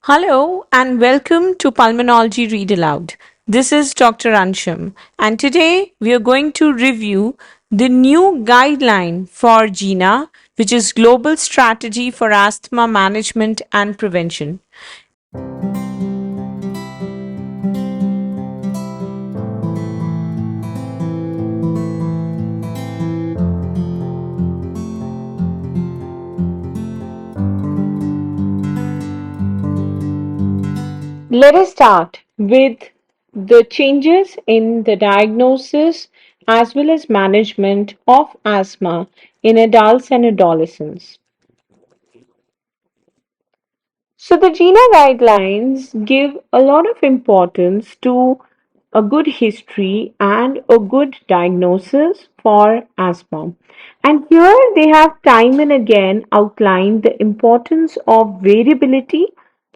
Hello and welcome to Pulmonology Read Aloud. This is Dr. Ansham, and today we are going to review the new guideline for GINA, which is Global Strategy for Asthma Management and Prevention. Let us start with the changes in the diagnosis as well as management of asthma in adults and adolescents. So, the GINA guidelines give a lot of importance to a good history and a good diagnosis for asthma. And here they have time and again outlined the importance of variability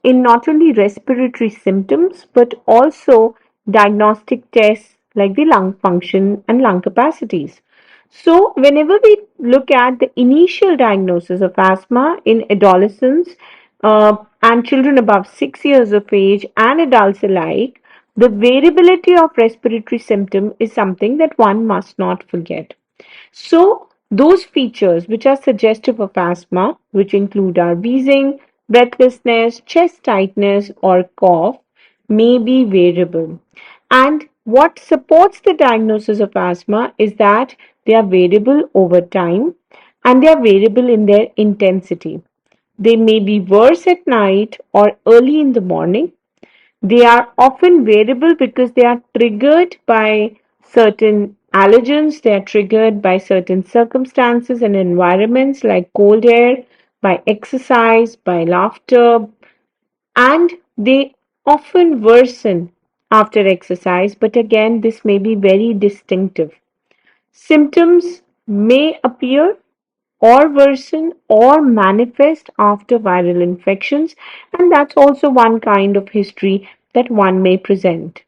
in not only respiratory symptoms but also diagnostic tests like the lung function and lung capacities. So, whenever we look at the initial diagnosis of asthma in adolescents and children above 6 years of age and adults alike, the variability of respiratory symptom is something that one must not forget. So, those features which are suggestive of asthma, which include our wheezing, breathlessness, chest tightness, or cough, may be variable. And what supports the diagnosis of asthma is that they are variable over time and they are variable in their intensity. They may be worse at night or early in the morning. They are often variable because they are triggered by certain allergens, they are triggered by certain circumstances and environments like cold air, by exercise, by laughter, and they often worsen after exercise, but again, this may be very distinctive. Symptoms may appear or worsen or manifest after viral infections, and that's also one kind of history that one may present.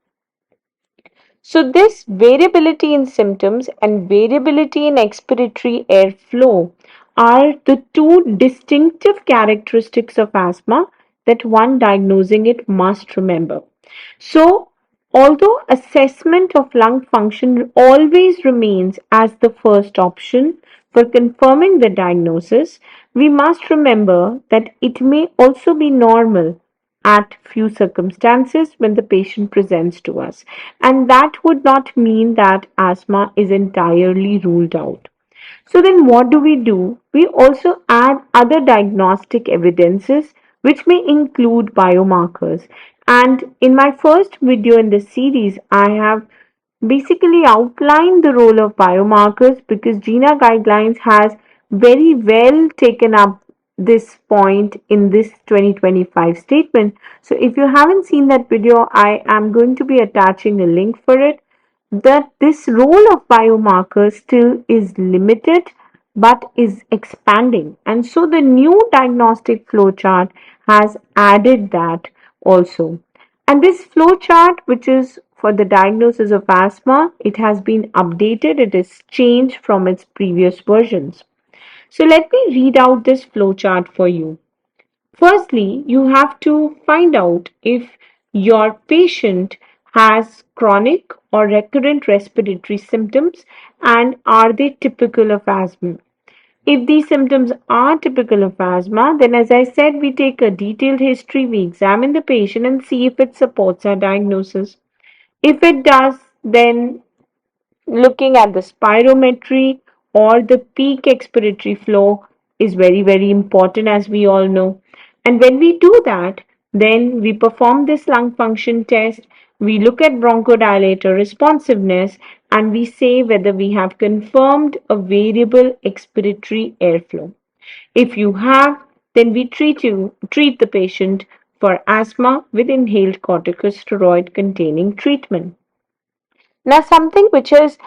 So, this variability in symptoms and variability in expiratory airflow are the two distinctive characteristics of asthma that one diagnosing it must remember. So, although assessment of lung function always remains as the first option for confirming the diagnosis, we must remember that it may also be normal at few circumstances when the patient presents to us. And that would not mean that asthma is entirely ruled out. So then what do? We also add other diagnostic evidences which may include biomarkers. And in my first video in this series, I have basically outlined the role of biomarkers because GINA guidelines has very well taken up this point in this 2025 statement. So if you haven't seen that video, I am going to be attaching a link for it. That this role of biomarkers still is limited but is expanding. And so the new diagnostic flowchart has added that also. And this flowchart, which is for the diagnosis of asthma, it has been updated, it is changed from its previous versions. So let me read out this flowchart for you. Firstly, you have to find out if your patient has chronic or recurrent respiratory symptoms and are they typical of asthma. If these symptoms are typical of asthma, then as I said, we take a detailed history, we examine the patient and see if it supports our diagnosis. If it does, then looking at the spirometry or the peak expiratory flow is very, very important, as we all know. And when we do that, then we perform this lung function test, we look at bronchodilator responsiveness, and we say whether we have confirmed a variable expiratory airflow. If you have, then we treat the patient for asthma with inhaled corticosteroid containing treatment. Now, something which has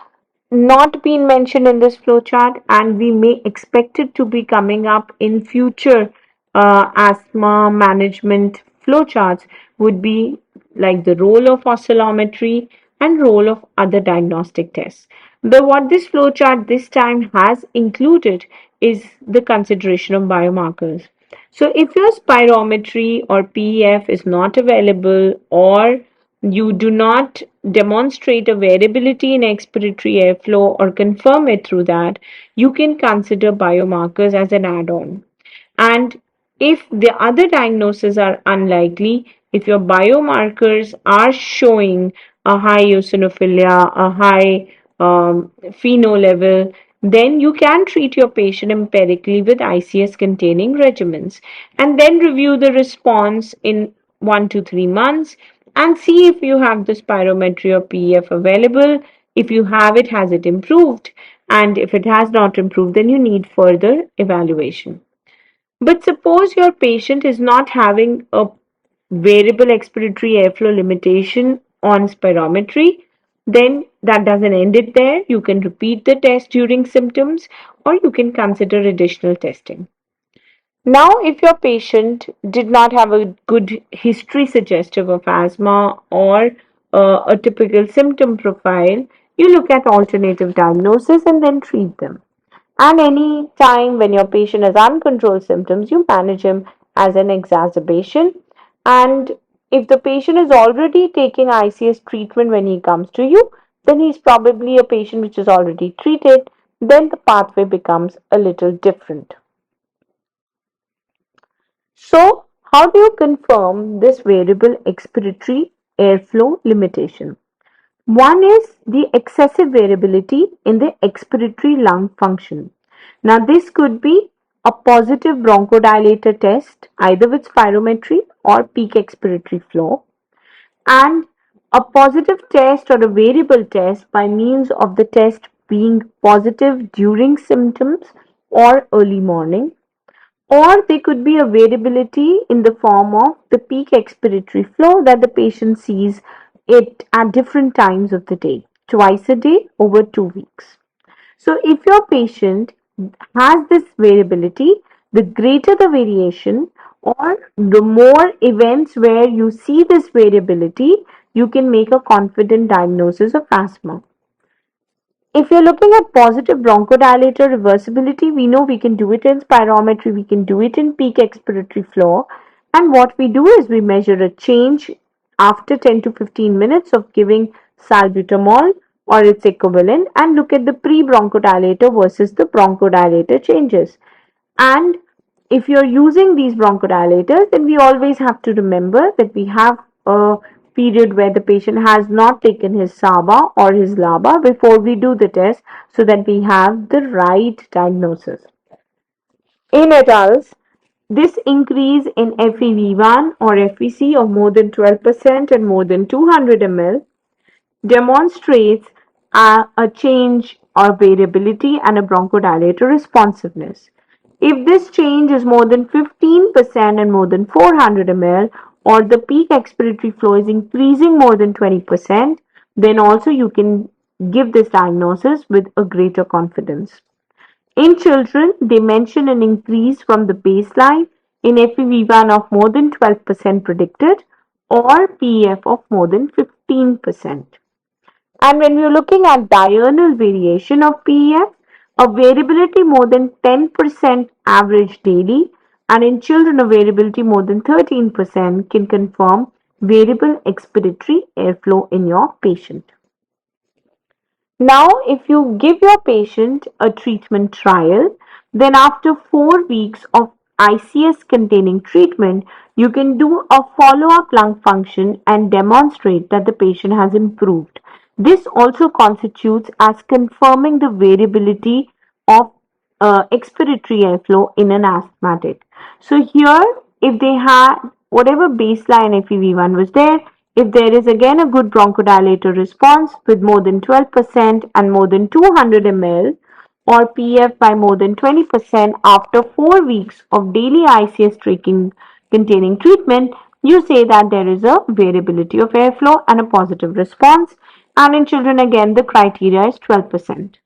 not been mentioned in this flowchart and we may expect it to be coming up in future asthma management flowcharts would be like the role of oscillometry and role of other diagnostic tests. But what this flowchart this time has included is the consideration of biomarkers. So if your spirometry or PEF is not available, or you do not demonstrate a variability in expiratory airflow or confirm it through that, you can consider biomarkers as an add-on. And if the other diagnoses are unlikely, if your biomarkers are showing a high eosinophilia, a high FeNO level, then you can treat your patient empirically with ICS containing regimens and then review the response in 1 to 3 months and see if you have the spirometry or PEF available. If you have it, has it improved? And if it has not improved, then you need further evaluation. But suppose your patient is not having a variable expiratory airflow limitation on spirometry, then that doesn't end it there. You can repeat the test during symptoms or you can consider additional testing. Now, if your patient did not have a good history suggestive of asthma or a typical symptom profile, you look at alternative diagnosis and then treat them. And any time when your patient has uncontrolled symptoms, you manage him as an exacerbation. And if the patient is already taking ICS treatment when he comes to you, then he's probably a patient which is already treated. Then the pathway becomes a little different. So, how do you confirm this variable expiratory airflow limitation? One is the excessive variability in the expiratory lung function. Now, this could be a positive bronchodilator test, either with spirometry or peak expiratory flow, and a positive test or a variable test by means of the test being positive during symptoms or early morning, or there could be a variability in the form of the peak expiratory flow that the patient sees it at different times of the day, twice a day over 2 weeks. So, if your patient has this variability, the greater the variation, or the more events where you see this variability, you can make a confident diagnosis of asthma. If you're looking at positive bronchodilator reversibility, we know we can do it in spirometry, we can do it in peak expiratory flow. And what we do is we measure a change after 10 to 15 minutes of giving salbutamol or its equivalent and look at the pre-bronchodilator versus the bronchodilator changes. And if you're using these bronchodilators, then we always have to remember that we have a period where the patient has not taken his SABA or his LABA before we do the test so that we have the right diagnosis. In adults, this increase in FEV1 or FVC of more than 12% and more than 200 ml demonstrates a change or variability and a bronchodilator responsiveness. If this change is more than 15% and more than 400 ml, or the peak expiratory flow is increasing more than 20%, then also you can give this diagnosis with a greater confidence. In children, they mention an increase from the baseline in FEV1 of more than 12% predicted or PEF of more than 15%. And when we're looking at diurnal variation of PEF, a variability more than 10% average daily, and in children a variability more than 13% can confirm variable expiratory airflow in your patient. Now, if you give your patient a treatment trial, then after 4 weeks of ICS containing treatment, you can do a follow up lung function and demonstrate that the patient has improved. This also constitutes as confirming the variability of expiratory airflow in an asthmatic. So, here, if they had whatever baseline FEV1 was there, if there is again a good bronchodilator response with more than 12% and more than 200 ml, or PF by more than 20% after 4 weeks of daily ICS tracking containing treatment, you say that there is a variability of airflow and a positive response. And in children, again, the criteria is 12%.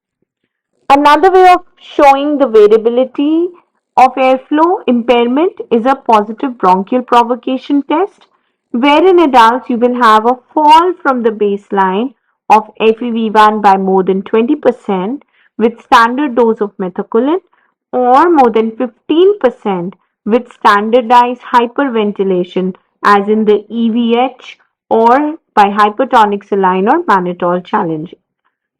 Another way of showing the variability of airflow impairment is a positive bronchial provocation test, where in adults you will have a fall from the baseline of FEV1 by more than 20% with standard dose of methaqualone or more than 15% with standardized hyperventilation, as in the EVH, or by hypertonic saline or mannitol challenge.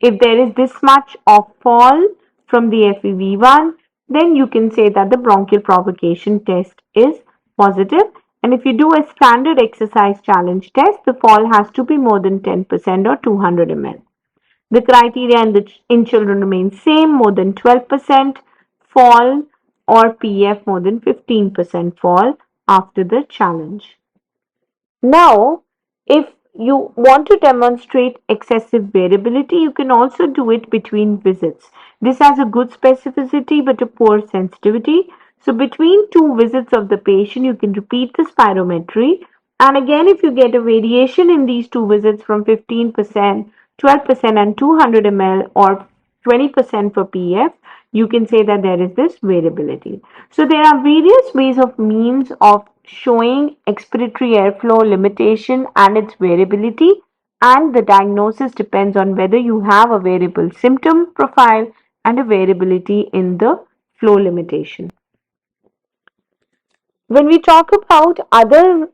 If there is this much of fall from the FEV1, then you can say that the bronchial provocation test is positive. And if you do a standard exercise challenge test, the fall has to be more than 10% or 200 ml. The criteria in children remains same, more than 12% fall, or PF more than 15% fall after the challenge. Now, if you want to demonstrate excessive variability, you can also do it between visits. This has a good specificity but a poor sensitivity. So between two visits of the patient, you can repeat the spirometry. And again, if you get a variation in these two visits from 15%, 12%, and 200 ml, or 20% for PF, you can say that there is this variability. So there are various ways of means of showing expiratory airflow limitation and its variability, and the diagnosis depends on whether you have a variable symptom profile and a variability in the flow limitation. When we talk about other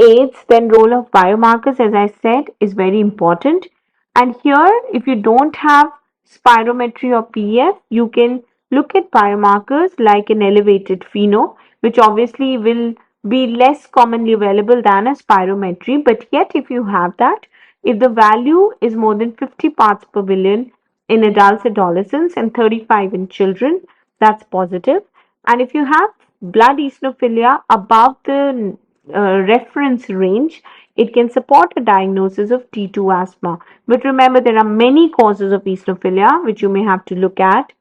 aids, then role of biomarkers, as I said, is very important. And here, if you don't have spirometry or PF, you can look at biomarkers like an elevated FeNO, which obviously will be less commonly available than a spirometry. But yet, if you have that, if the value is more than 50 parts per billion in adults, adolescents, and 35 in children, that's positive. And if you have blood eosinophilia above the reference range, it can support a diagnosis of T2 asthma. But remember, there are many causes of eosinophilia which you may have to look at.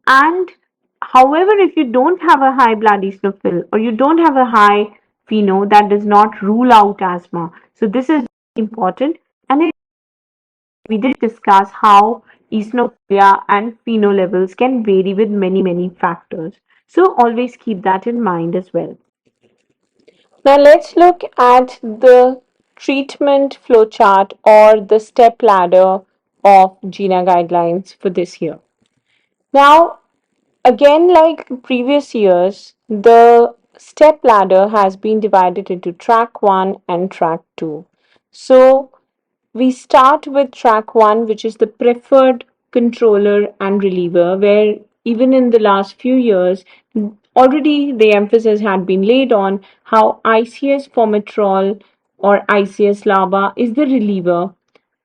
And however, if you don't have a high blood eosinophil or you don't have a high FeNO, that does not rule out asthma. So this is important. And we did discuss how eosinophilia and FeNO levels can vary with many factors. So always keep that in mind as well. Now let's look at the treatment flowchart or the step ladder of GINA guidelines for this year. Now, again, like previous years, the step ladder has been divided into track 1 and track 2. So, we start with track 1, which is the preferred controller and reliever, where even in the last few years, already the emphasis had been laid on how ICS formoterol or ICS LABA is the reliever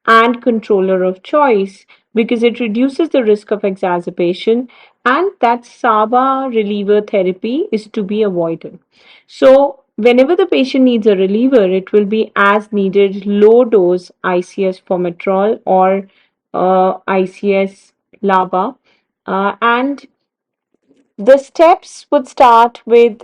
and controller of choice because it reduces the risk of exacerbation, and that SABA reliever therapy is to be avoided. So, whenever the patient needs a reliever, it will be as needed low dose ICS formoterol or ICS LABA. And the steps would start with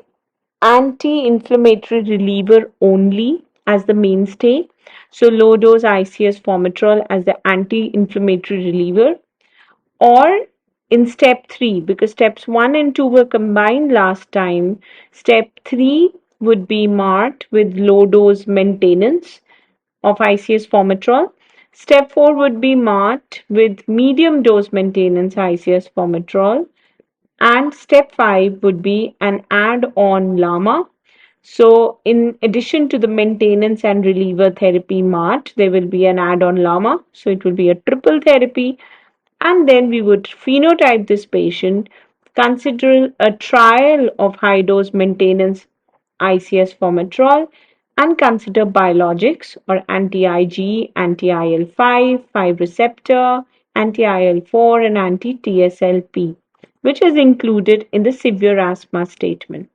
anti-inflammatory reliever only as the mainstay. So low dose ICS formoterol as the anti-inflammatory reliever, or in step 3, because steps 1 and 2 were combined last time, step 3 would be marked with low dose maintenance of ICS formoterol. Step 4 would be marked with medium dose maintenance ICS formoterol, and step 5 would be an add-on LAMA. So, in addition to the maintenance and reliever therapy MART, there will be an add-on LAMA. So, it will be a triple therapy. And then we would phenotype this patient, consider a trial of high dose maintenance ICS formoterol, and consider biologics or anti-IG, anti-IL-5, 5 receptor, anti-IL-4, and anti-TSLP, which is included in the severe asthma statement.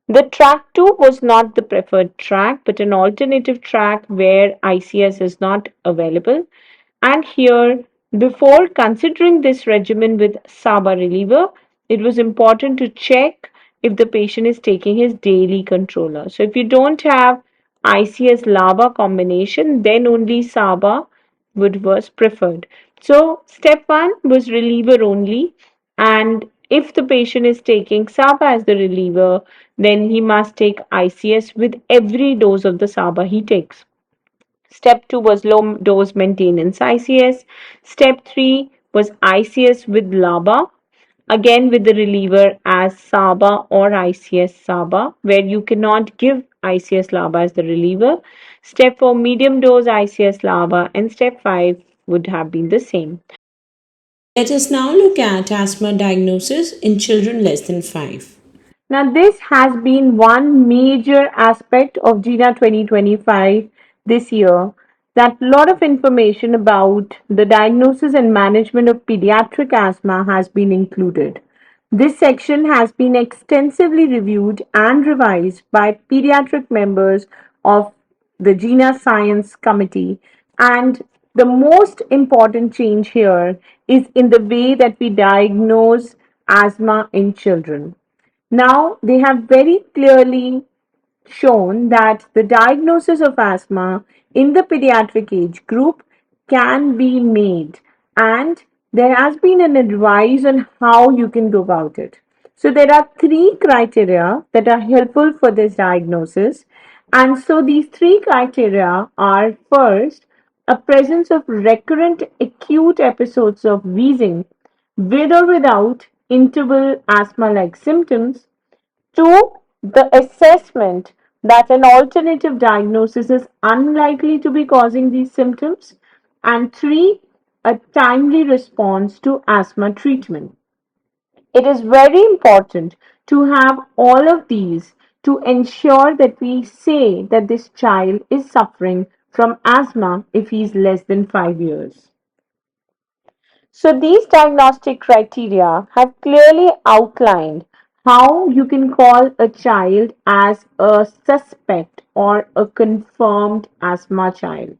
The track 2 was not the preferred track, but an alternative track where ICS is not available. And here, before considering this regimen with SABA reliever, it was important to check if the patient is taking his daily controller. So if you don't have ICS LABA combination, then only SABA was preferred. So step 1 was reliever only, and if the patient is taking SABA as the reliever, then he must take ICS with every dose of the SABA he takes. Step 2 was low dose maintenance ICS. Step 3 was ICS with LABA. again with the reliever as SABA or ICS SABA, where you cannot give ICS LABA as the reliever. Step 4, medium dose ICS LABA, and step 5 would have been the same. Let us now look at asthma diagnosis in children less than 5. Now, this has been one major aspect of GINA 2025 this year, that a lot of information about the diagnosis and management of pediatric asthma has been included. This section has been extensively reviewed and revised by pediatric members of the GINA Science Committee, and the most important change here is in the way that we diagnose asthma in children. Now, they have very clearly shown that the diagnosis of asthma in the pediatric age group can be made, and there has been an advice on how you can go about it. So, there are three criteria that are helpful for this diagnosis, and so these three criteria are: first, a presence of recurrent acute episodes of wheezing with or without interval asthma like symptoms. Two, the assessment that an alternative diagnosis is unlikely to be causing these symptoms. And three, a timely response to asthma treatment. It is very important to have all of these to ensure that we say that this child is suffering from asthma if he is less than 5 years. So these diagnostic criteria have clearly outlined how you can call a child as a suspect or a confirmed asthma child.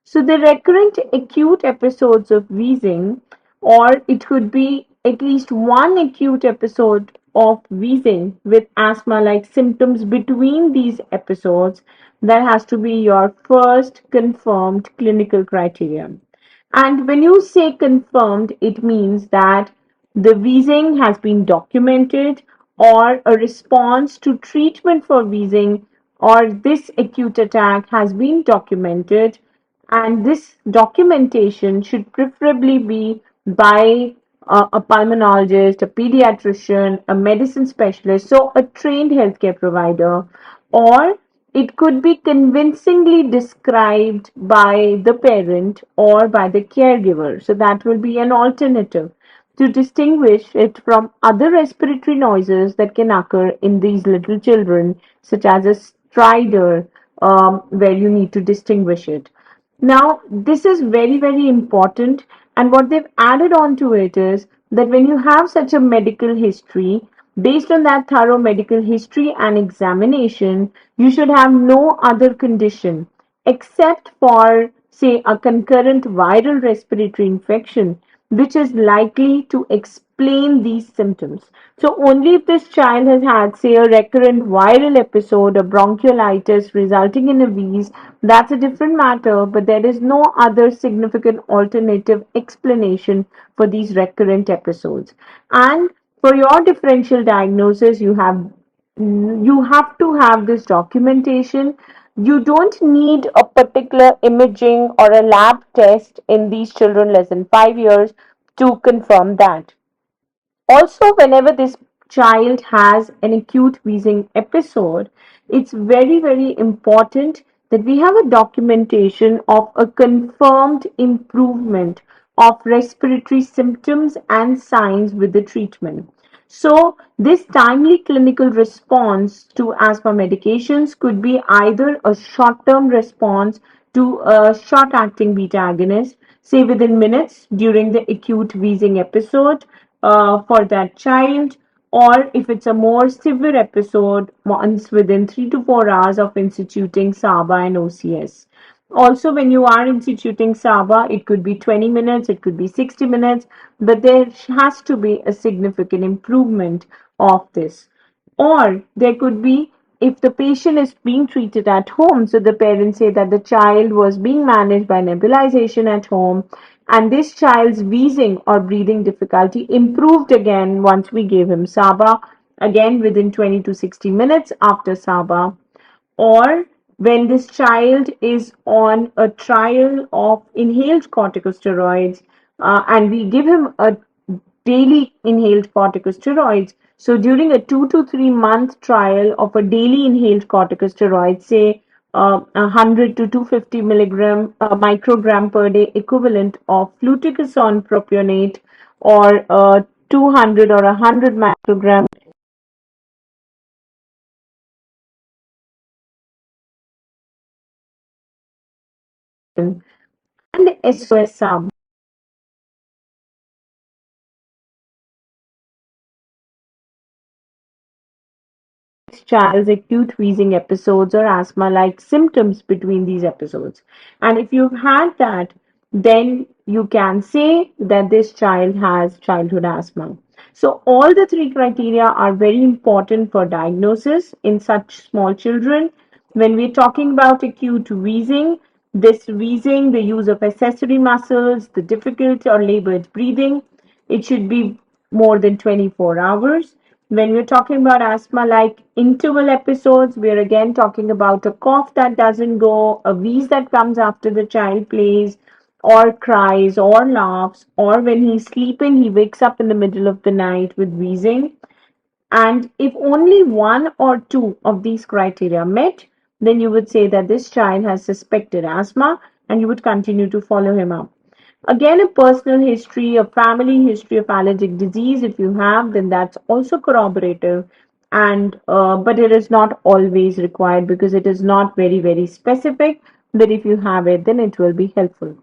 So the recurrent acute episodes of wheezing, or it could be at least one acute episode of wheezing with asthma-like symptoms between these episodes, that has to be your first confirmed clinical criterion. And when you say confirmed, it means that the wheezing has been documented, or a response to treatment for wheezing or this acute attack has been documented, and this documentation should preferably be by a pulmonologist, a pediatrician, a medicine specialist, so a trained healthcare provider, or it could be convincingly described by the parent or by the caregiver. So that will be an alternative to distinguish it from other respiratory noises that can occur in these little children, such as a stridor, where you need to distinguish it. Now, this is very, very important. And what they've added on to it is that when you have such a medical history, based on that thorough medical history and examination, you should have no other condition except for, say, a concurrent viral respiratory infection, which is likely to explain these symptoms. So, only if this child has had, say, a recurrent viral episode of bronchiolitis resulting in a wheeze, that's a different matter, but there is no other significant alternative explanation for these recurrent episodes. And for your differential diagnosis, you have to have this documentation. You don't need a particular imaging or a lab test in these children less than 5 years to confirm that. Also, whenever this child has an acute wheezing episode, it's very, very important that we have a documentation of a confirmed improvement of respiratory symptoms and signs with the treatment. So, this timely clinical response to asthma medications could be either a short term response to a short acting beta agonist, say within minutes during the acute wheezing episode for that child, or if it's a more severe episode, once within 3 to 4 hours of instituting SABA and OCS. Also, when you are instituting SABA, it could be 20 minutes, it could be 60 minutes, but there has to be a significant improvement of this. Or there could be, if the patient is being treated at home, so the parents say that the child was being managed by nebulization at home, and this child's wheezing or breathing difficulty improved again once we gave him SABA, again within 20 to 60 minutes after SABA. Or when this child is on a trial of inhaled corticosteroids, and we give him a daily inhaled corticosteroids. So during a 2 to 3 month trial of a daily inhaled corticosteroid, say 100 to 250 milligram microgram per day equivalent of fluticasone propionate, or 200 or 100 microgram and SOS sub. Child's acute wheezing episodes or asthma like symptoms between these episodes. And if you've had that, then you can say that this child has childhood asthma. So, all the three criteria are very important for diagnosis in such small children. When we're talking about acute wheezing, this wheezing, the use of accessory muscles, the difficult or labored breathing, it should be more than 24 hours. When we're talking about asthma like interval episodes, we're again talking about a cough that doesn't go, a wheeze that comes after the child plays or cries or laughs, or when he's sleeping, he wakes up in the middle of the night with wheezing. And if only one or two of these criteria met, then you would say that this child has suspected asthma and you would continue to follow him up. Again, a personal history, a family history of allergic disease, if you have, then that's also corroborative. And but it is not always required because it is not very specific. But if you have it, then it will be helpful.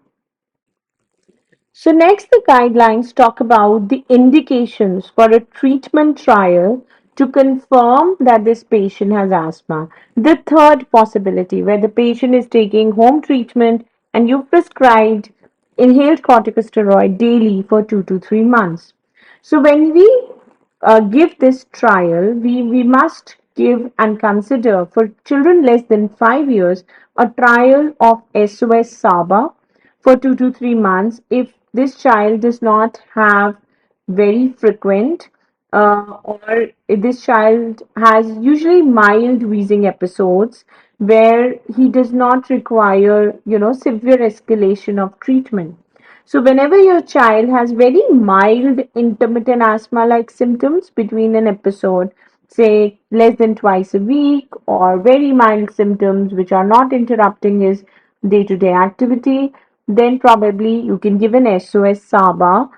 So next, the guidelines talk about the indications for a treatment trial to confirm that this patient has asthma. The third possibility, where the patient is taking home treatment and you prescribed inhaled corticosteroid daily for 2 to 3 months. So when we give this trial, we must give and consider for children less than 5 years a trial of SOS SABA for 2 to 3 months if this child does not have very frequent or if this child has usually mild wheezing episodes where he does not require severe escalation of treatment. So whenever your child has very mild intermittent asthma like symptoms between an episode, say less than twice a week, or very mild symptoms which are not interrupting his day-to-day activity, then probably you can give an SOS SABA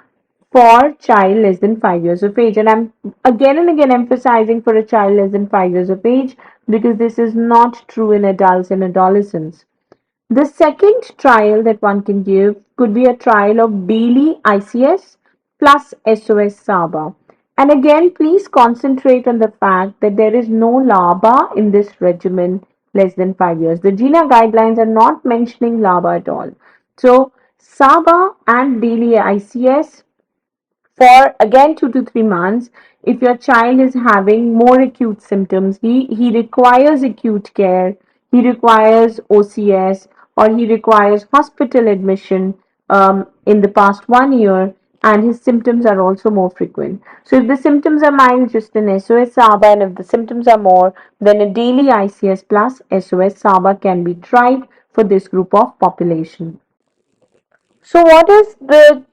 for child less than 5 years of age. And I'm again and again emphasizing for a child less than 5 years of age because this is not true in adults and adolescents. The second trial that one can give could be a trial of daily ICS plus SOS SABA. And again, please concentrate on the fact that there is no LABA in this regimen less than 5 years. The GINA guidelines are not mentioning LABA at all. So, SABA and daily ICS for again 2 to 3 months. If your child is having more acute symptoms, he requires acute care, he requires OCS, or he requires hospital admission in the past 1 year, and his symptoms are also more frequent. So if the symptoms are mild, just an SOS SABA, and if the symptoms are more, then a daily ICS plus SOS SABA can be tried for this group of population. So, what is the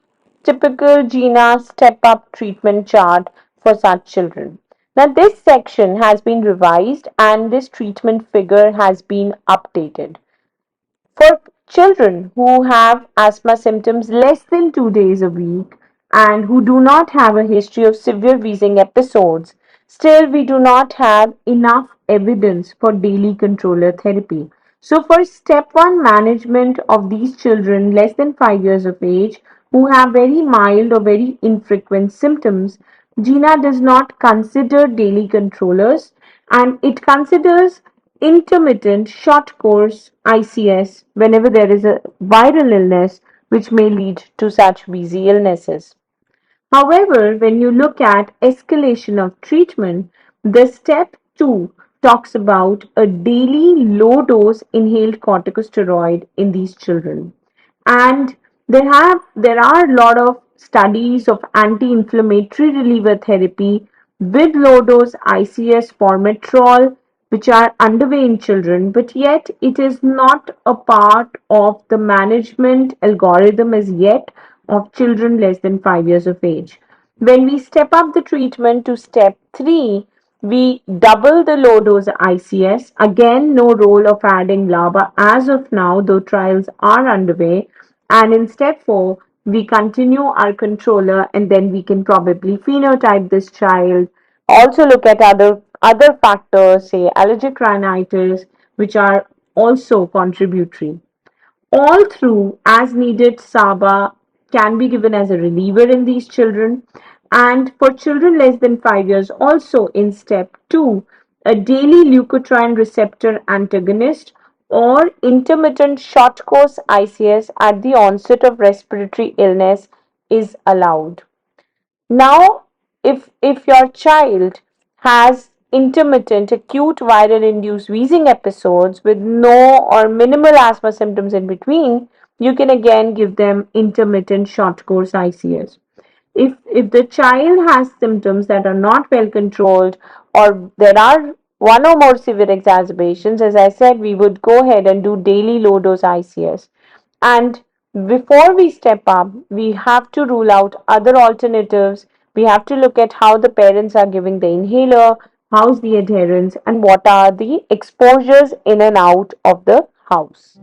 typical GINA step up treatment chart for such children? Now, this section has been revised and this treatment figure has been updated. For children who have asthma symptoms less than 2 days a week and who do not have a history of severe wheezing episodes, still we do not have enough evidence for daily controller therapy. So, for step one management of these children less than 5 years of age who have very mild or very infrequent symptoms, GINA does not consider daily controllers and it considers intermittent short course ICS whenever there is a viral illness which may lead to such wheezy illnesses. However, when you look at escalation of treatment, the step 2 talks about a daily low dose inhaled corticosteroid in these children. And there are a lot of studies of anti-inflammatory reliever therapy with low dose ICS formoterol which are underway in children, but yet it is not a part of the management algorithm as yet of children less than 5 years of age. When we step up the treatment to step 3, we double the low dose ICS. Again, no role of adding LABA as of now, though trials are underway. And in step 4, we continue our controller, and then we can probably phenotype this child. Also look at other factors, say allergic rhinitis, which are also contributory. All through, as needed, SABA can be given as a reliever in these children. And for children less than 5 years, also in step 2, a daily leukotriene receptor antagonist or intermittent short course ICS at the onset of respiratory illness is allowed. Now, if your child has intermittent acute viral induced wheezing episodes with no or minimal asthma symptoms in between, you can again give them intermittent short course ICS. If the child has symptoms that are not well controlled or there are one or more severe exacerbations, as I said, we would go ahead and do daily low dose ICS. And before we step up, we have to rule out other alternatives. We have to look at how the parents are giving the inhaler, how's the adherence, and what are the exposures in and out of the house.